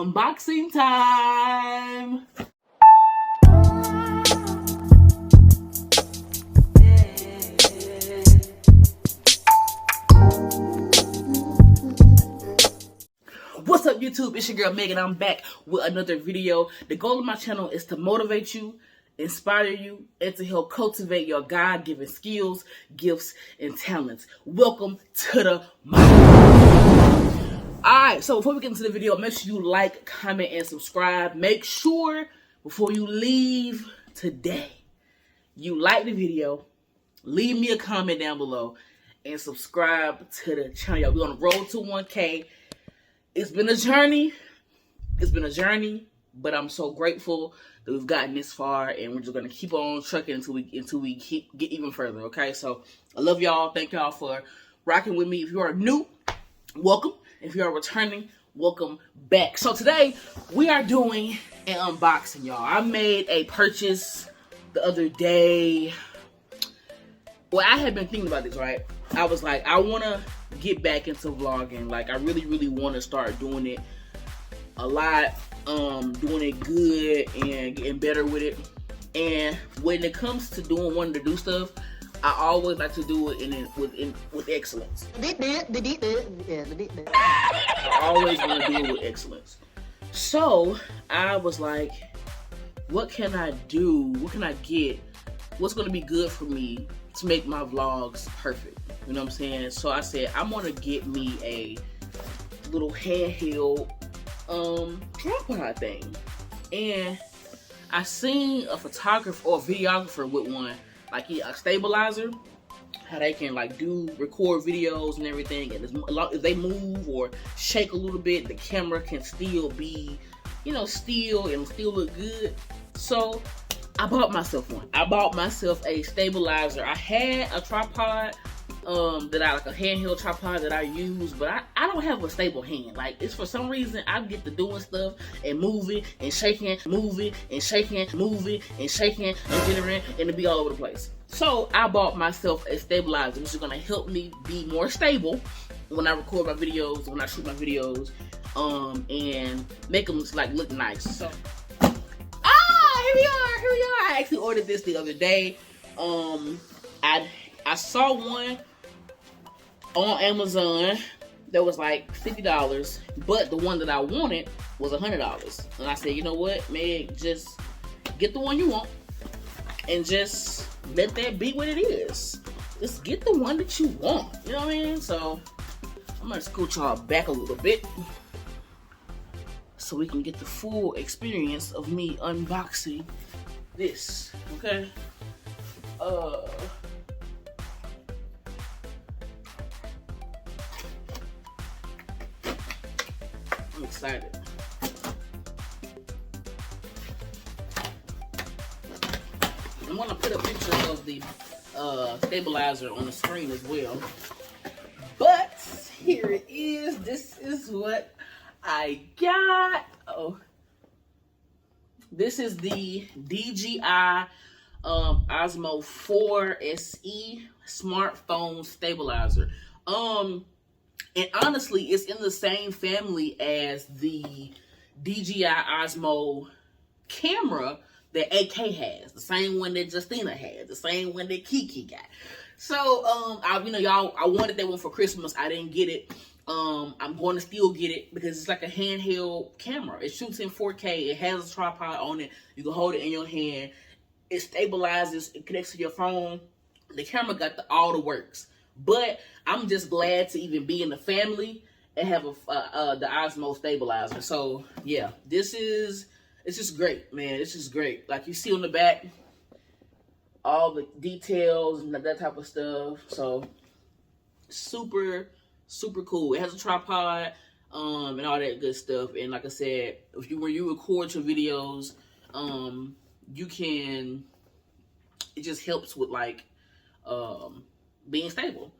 unboxing time. What's up, YouTube? It's your girl Megan. I'm back with another video. The goal of my channel is to motivate you, inspire you, and to help cultivate your God-given skills, gifts, and talents. Welcome to the Alright, so before we get into the video, make sure you like, comment, and subscribe. Make sure before you leave today, you like the video, leave me a comment down below, and subscribe to the channel. We're on the road to 1K. It's been a journey. But I'm so grateful that we've gotten this far, and we're just gonna keep on trucking until we get even further. Okay, so I love y'all. Thank y'all for rocking with me. If you are new, welcome. If you are returning, welcome back. So today we are doing an unboxing, y'all. I made a purchase the other day. Well, I had been thinking about this, right? I was like, I want to get back into vlogging. Like, I really want to start doing it a lot, doing it good and getting better with it. And when it comes to wanting to do stuff, I always like to do it with excellence. I always want to do it with excellence. So I was like, what can I do? What can I get? What's going to be good for me to make my vlogs perfect? You know what I'm saying? So I said, I'm going to get me a little handheld tripod thing. And I seen a photographer or a videographer with one, like a stabilizer, how they can like record videos and everything, and if they move or shake a little bit, the camera can still be, still and still look good. So I bought myself one. I bought myself a stabilizer. I had a tripod that I like, a handheld tripod that I use, but I don't have a stable hand. Like, it's for some reason I get to doing stuff and moving and shaking, moving and shaking, moving and shaking and jittering, and it be all over the place. So I bought myself a stabilizer, which is gonna help me be more stable when I record my videos, when I shoot my videos, and make them like look nice. So here we are. I actually ordered this the other day. I saw one on Amazon that was like $50, but the one that I wanted was $100. And I said, you know what, Meg, just get the one you want and just let that be what it is. Just get the one that you want. You know what I mean? So I'm gonna scoot y'all back a little bit so we can get the full experience of me unboxing this. Okay? I'm excited. I'm gonna put a picture of the stabilizer on the screen as well. But here it is. This is what I got. This is the DJI Osmo 4 SE smartphone stabilizer. And honestly, it's in the same family as the DJI Osmo camera that AK has, the same one that Justina had, the same one that Kiki got. So, I wanted that one for Christmas. I didn't get it. I'm going to still get it because it's like a handheld camera. It shoots in 4K. It has a tripod on it. You can hold it in your hand. It stabilizes. It connects to your phone. The camera got all the works. But I'm just glad to even be in the family and have the Osmo stabilizer. So yeah, it's just great, man. It's just great. Like you see on the back, all the details and that type of stuff. So super cool. It has a tripod and all that good stuff. And like I said, when you record your videos, you can. It just helps with like being stable.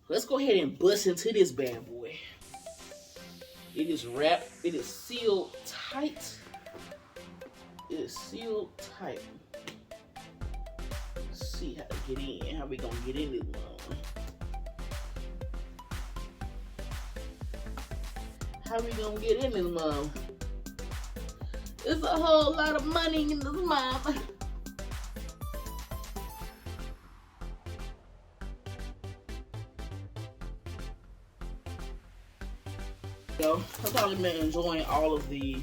Let's go ahead and bust into this bad boy. It is wrapped. It is sealed tight. It is sealed tight. Let's see how to get in. How we gonna get in this one? How we gonna get in this mom? It's a whole lot of money in this mom. So I've probably been enjoying all of the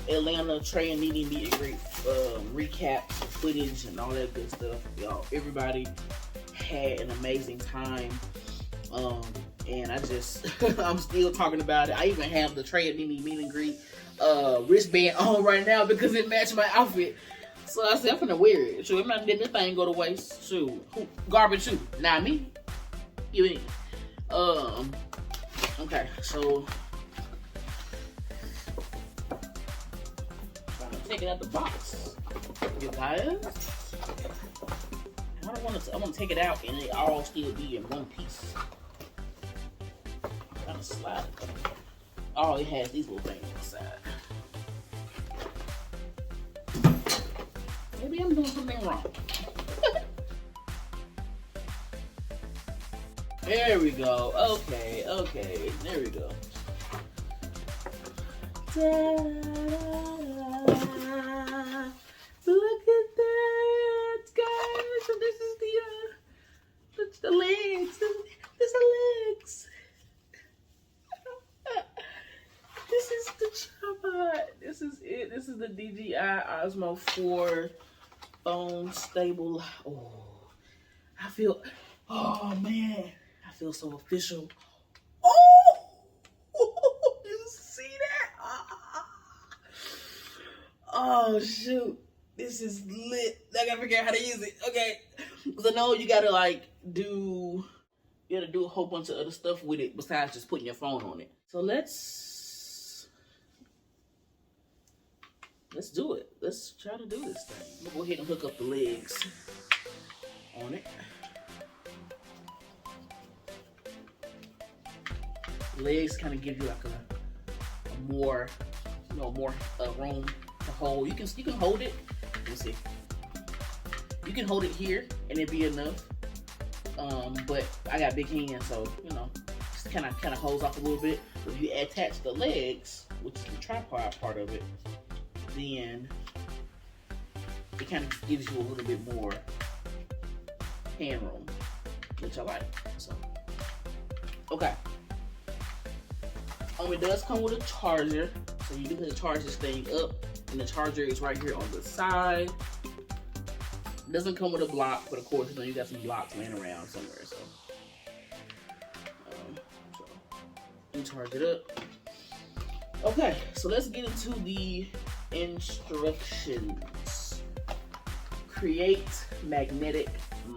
Atlanta Trey and Nene meet and greet recap footage and all that good stuff. Y'all, everybody had an amazing time. And I just I'm still talking about it. I even have the Trey and Nene meet and greet wristband on right now because it matched my outfit. So I said I'm gonna wear it. So I'm not letting this thing go to waste. Shoot, garbage shoe, not me. You mean? Okay, so trying to take it out the box, you guys. I don't want to. I want to take it out and it all still be in one piece. I'm trying to slide it. Oh, it has these little things inside. Maybe I'm doing something wrong. There we go. Okay, okay. There we go. Ta-da-da-da. Look at that, guys. So this is the legs. This is the legs. This is the tripod. This is it. This is the DJI Osmo 4 phone stable. Oh, I feel. Oh man. I feel so official. Oh! You see that? Oh, shoot. This is lit. I gotta figure out how to use it. Okay. Because I know you gotta do a whole bunch of other stuff with it besides just putting your phone on it. So let's do it. Let's try to do this thing. I'm gonna go ahead and hook up the legs on it. Legs kind of give you like a more, more room to hold. You can hold it. Let me see. You can hold it here and it'd be enough. But I got big hands, so just kind of holds off a little bit. If you attach the legs, which is the tripod part of it, then it kind of gives you a little bit more hand room, which I like. So okay. It does come with a charger, so you can charge this thing up, and the charger is right here on the side. It doesn't come with a block, but of course, you got some blocks laying around somewhere, so you charge it up. Okay, so let's get into the instructions. Create magnetic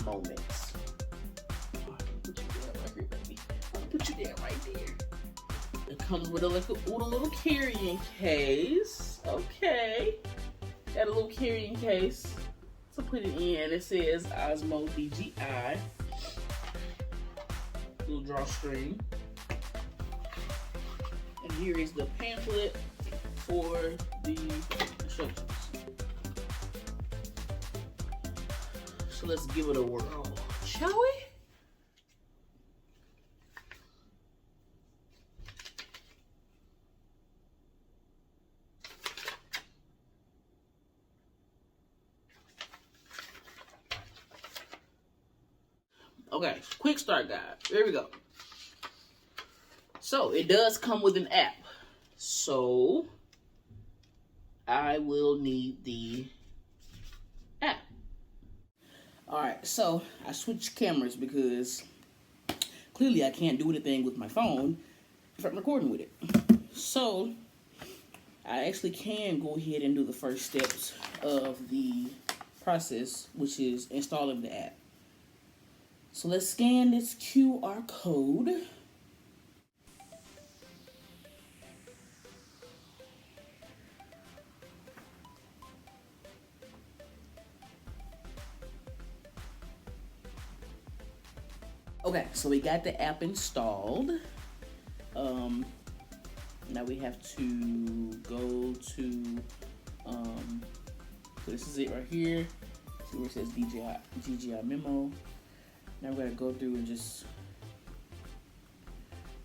moments. Oh, I can put you down right here, baby. I can put you down right there. It comes with a little carrying case. Okay. Got a little carrying case. So put it in. It says Osmo DJI. Little drawstring. And here is the pamphlet for the instructions. So let's give it a whirl, shall we? Okay, quick start guide. There we go. So it does come with an app. So I will need the app. Alright, so I switched cameras because clearly I can't do anything with my phone if I'm recording with it. So I actually can go ahead and do the first steps of the process, which is installing the app. So let's scan this QR code. Okay, so we got the app installed. Now we have to go to, so this is it right here. See where it says DJI memo. Now we're gonna go through and just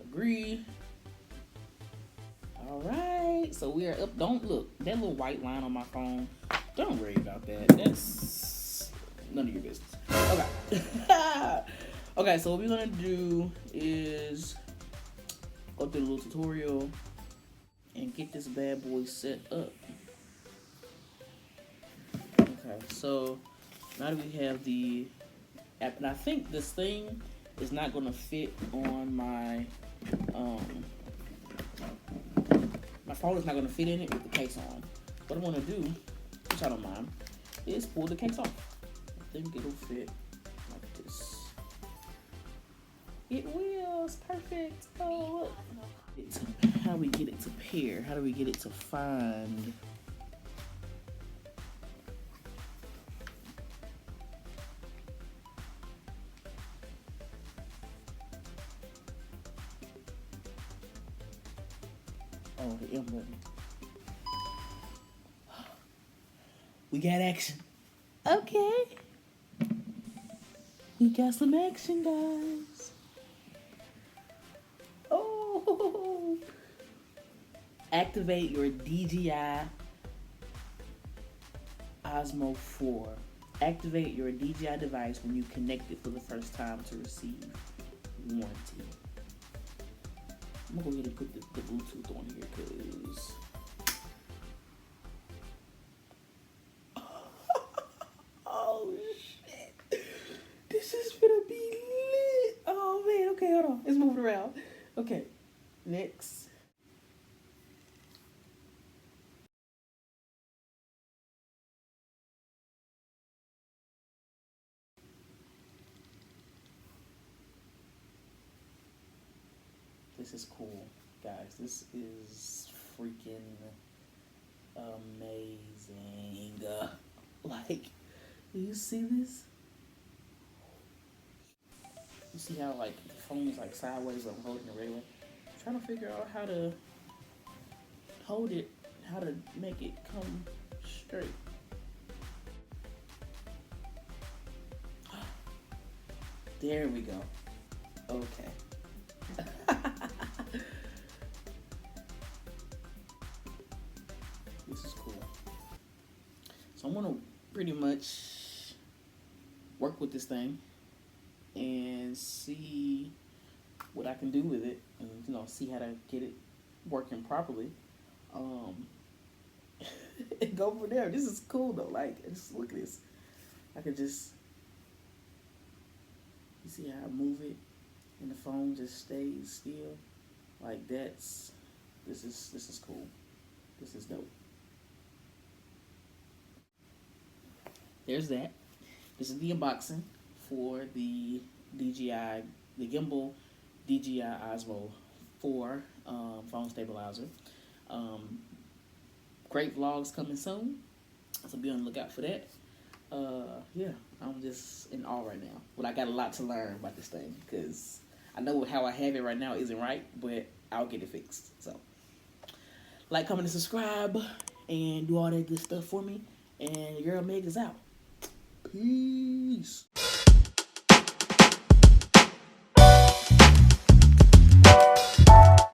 agree. All right. right, so we are up. Don't look, that little white line on my phone. Don't worry about that. That's none of your business. Okay. Okay, so what we're gonna do is go through the little tutorial and get this bad boy set up. Okay, so now that we have the app, and I think this thing is not gonna fit on my my phone is not gonna fit in it with the case on. What I'm gonna do, which I don't mind, is pull the case off. I think it'll fit like this. It will. It's perfect. Oh, look. How do we get it to pair? How do we get it to find? Oh, the M button. We got action. Okay. We got some action, guys. Oh. Activate your DJI Osmo 4. Activate your DJI device when you connect it for the first time to receive warranty. I'm gonna go ahead and put the Bluetooth on here because oh shit, this is gonna be lit. Oh man, okay, hold on, it's moving around. Okay, next. This is cool, guys. This is freaking amazing. Like, do you see this? You see how like the phone is like sideways, I'm holding it regular. I'm trying to figure out how to hold it, how to make it come straight. There we go. Okay. This is cool. So I'm gonna pretty much work with this thing and see what I can do with it, and see how to get it working properly. And go from there. This is cool though. Like, just look at this. I could just, you see how I move it, and the phone just stays still. Like this is cool. This is dope. There's that. This is the unboxing for the DJI, the Gimbal DJI Osmo 4 phone stabilizer. Great vlogs coming soon, so be on the lookout for that. Yeah, I'm just in awe right now. But I got a lot to learn about this thing because I know how I have it right now isn't right, but I'll get it fixed. So, like, comment, and subscribe, and do all that good stuff for me. And your girl Meg is out. Peace.